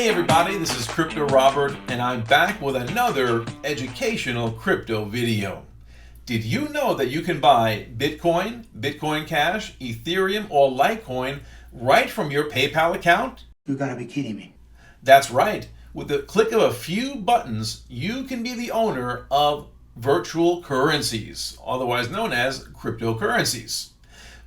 Hey everybody, this is Crypto Robert, and I'm back with another educational crypto video. Did you know that you can buy Bitcoin, Bitcoin Cash, Ethereum, or Litecoin right from your PayPal account? You gotta be kidding me. That's right. With the click of a few buttons, you can be the owner of virtual currencies, otherwise known as cryptocurrencies.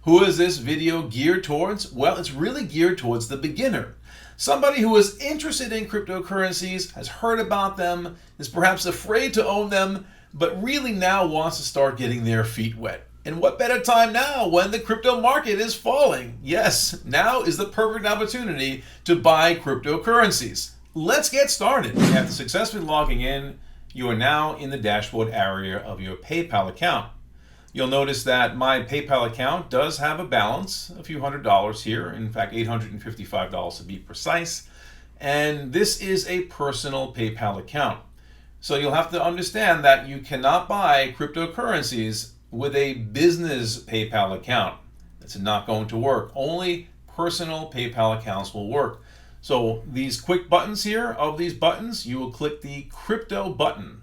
Who is this video geared towards? Well, it's really geared towards the beginner. Somebody who is interested in cryptocurrencies, has heard about them, is perhaps afraid to own them, but really now wants to start getting their feet wet. And what better time now when the crypto market is falling? Yes, now is the perfect opportunity to buy cryptocurrencies. Let's get started. After successfully logging in, you are now in the dashboard area of your PayPal account. You'll notice that my PayPal account does have a balance, a few $100s here, in fact $855 to be precise, and this is a personal PayPal account. So you'll have to understand that you cannot buy cryptocurrencies with a business PayPal account. That's not going to work. Only personal PayPal accounts will work. So these quick buttons here, of these buttons, you will click the crypto button.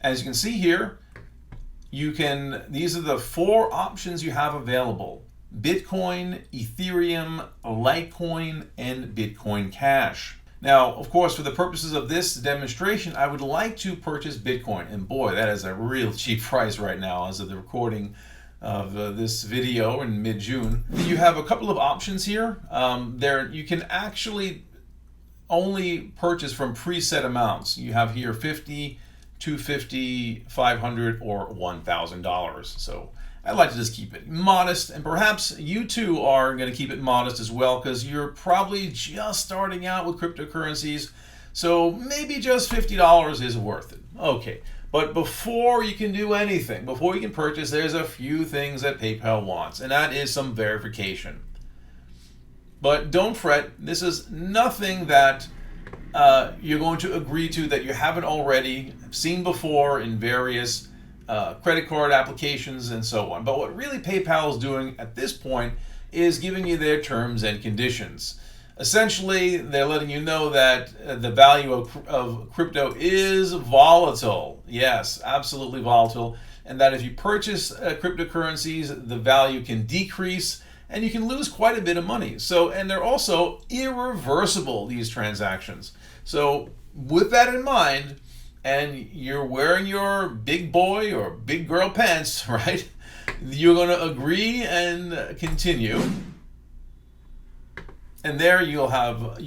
As you can see here, these are the four options you have available: Bitcoin, Ethereum, Litecoin, and Bitcoin Cash. Now, of course, for the purposes of this demonstration, I would like to purchase Bitcoin. And boy, that is a real cheap price right now as of the recording of this video in mid-June. You have a couple of options here. You can actually only purchase from preset amounts. You have here 50, $250, $500, or $1,000. So I'd like to just keep it modest, and perhaps you too are going to keep it modest as well, because you're probably just starting out with cryptocurrencies. So maybe just $50 is worth it. Okay, but before you can do anything, before you can purchase, there's a few things that PayPal wants, and that is some verification. But don't fret, this is nothing that you're going to agree to that you haven't already seen before in various credit card applications and so on. But what really PayPal is doing at this point is giving you their terms and conditions. Essentially, they're letting you know that the value of crypto is volatile. Yes, absolutely volatile. And that if you purchase cryptocurrencies, the value can decrease and you can lose quite a bit of money. And they're also irreversible, these transactions. So with that in mind, and you're wearing your big boy or big girl pants, right? You're going to agree and continue. And there you'll have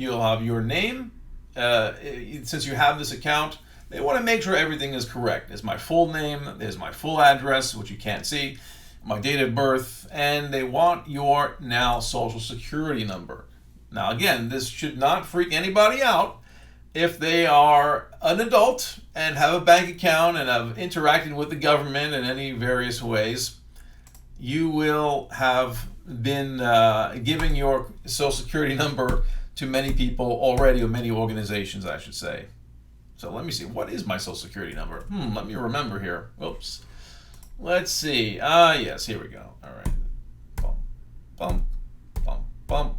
your name. Since you have this account, they want to make sure everything is correct. There's my full name, there's my full address, which you can't see, my date of birth, and they want your now social security number. Now again, this should not freak anybody out. If they are an adult and have a bank account and have interacted with the government in any various ways, you will have been giving your social security number to many people already, or many organizations, I should say. So let me see, what is my social security number? Let me remember here. Oops. Let's see. Yes, here we go. All right. Bump, bump, bump, bump.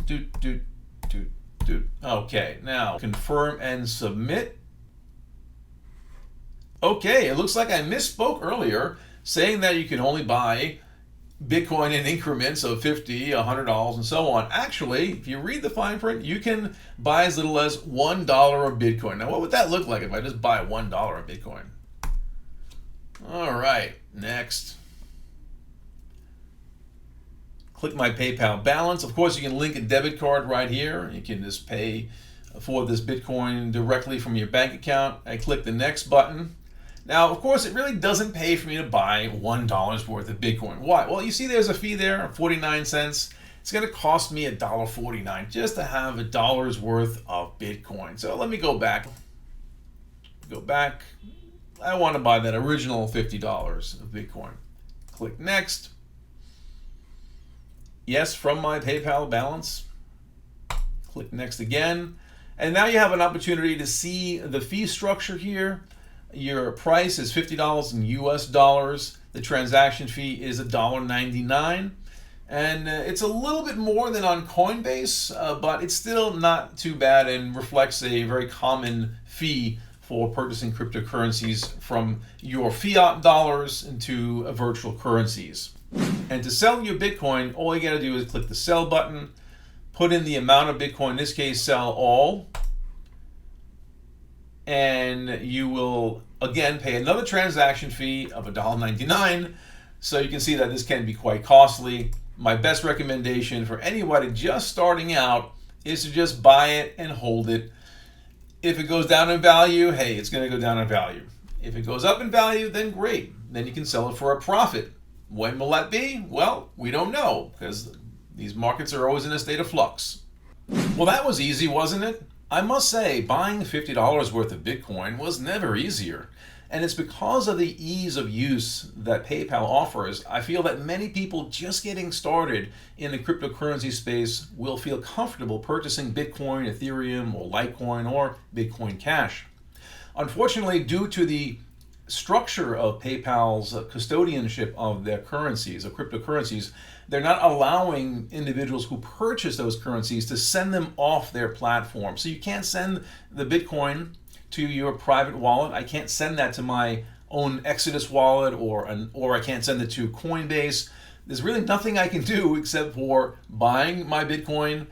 Doot, doot, doot, doot. Okay, now confirm and submit. Okay, it looks like I misspoke earlier, saying that you can only buy Bitcoin in increments of $50, $100, and so on. Actually, if you read the fine print, you can buy as little as $1 of Bitcoin. Now, what would that look like if I just buy $1 of Bitcoin? All right, next. Click my PayPal balance. Of course, you can link a debit card right here. You can just pay for this Bitcoin directly from your bank account. I click the next button. Now, of course, it really doesn't pay for me to buy $1 worth of Bitcoin. Why? Well, you see there's a fee there, 49 cents. It's going to cost me $1.49 just to have $1 worth of Bitcoin. So let me go back. I want to buy that original $50 of Bitcoin. Click next. Yes, from my PayPal balance. Click next again. And now you have an opportunity to see the fee structure here. Your price is $50 in US dollars. The transaction fee is $1.99. And it's a little bit more than on Coinbase, but it's still not too bad and reflects a very common fee for purchasing cryptocurrencies from your fiat dollars into virtual currencies. And to sell your Bitcoin, all you gotta do is click the sell button, put in the amount of Bitcoin, in this case, sell all, and you will again pay another transaction fee of $1.99. So you can see that this can be quite costly. My best recommendation for anybody just starting out is to just buy it and hold it. If it goes down in value, hey, it's going to go down in value. If it goes up in value, then great. Then you can sell it for a profit. When will that be? Well, we don't know, because these markets are always in a state of flux. Well, that was easy, wasn't it? I must say, buying $50 worth of Bitcoin was never easier. And it's because of the ease of use that PayPal offers, I feel that many people just getting started in the cryptocurrency space will feel comfortable purchasing Bitcoin, Ethereum, or Litecoin, or Bitcoin Cash. Unfortunately, due to the structure of PayPal's custodianship of their currencies, of cryptocurrencies, they're not allowing individuals who purchase those currencies to send them off their platform. So you can't send the Bitcoin to your private wallet. I can't send that to my own Exodus wallet, or I can't send it to Coinbase. There's really nothing I can do except for buying my Bitcoin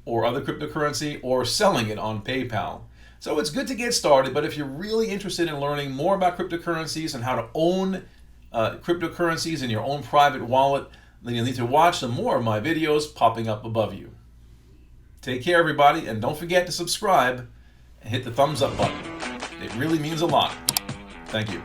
or other cryptocurrency or selling it on PayPal. So it's good to get started, but if you're really interested in learning more about cryptocurrencies and how to own cryptocurrencies in your own private wallet, then you'll need to watch some more of my videos popping up above you. Take care, everybody, and don't forget to subscribe and hit the thumbs up button. It really means a lot. Thank you.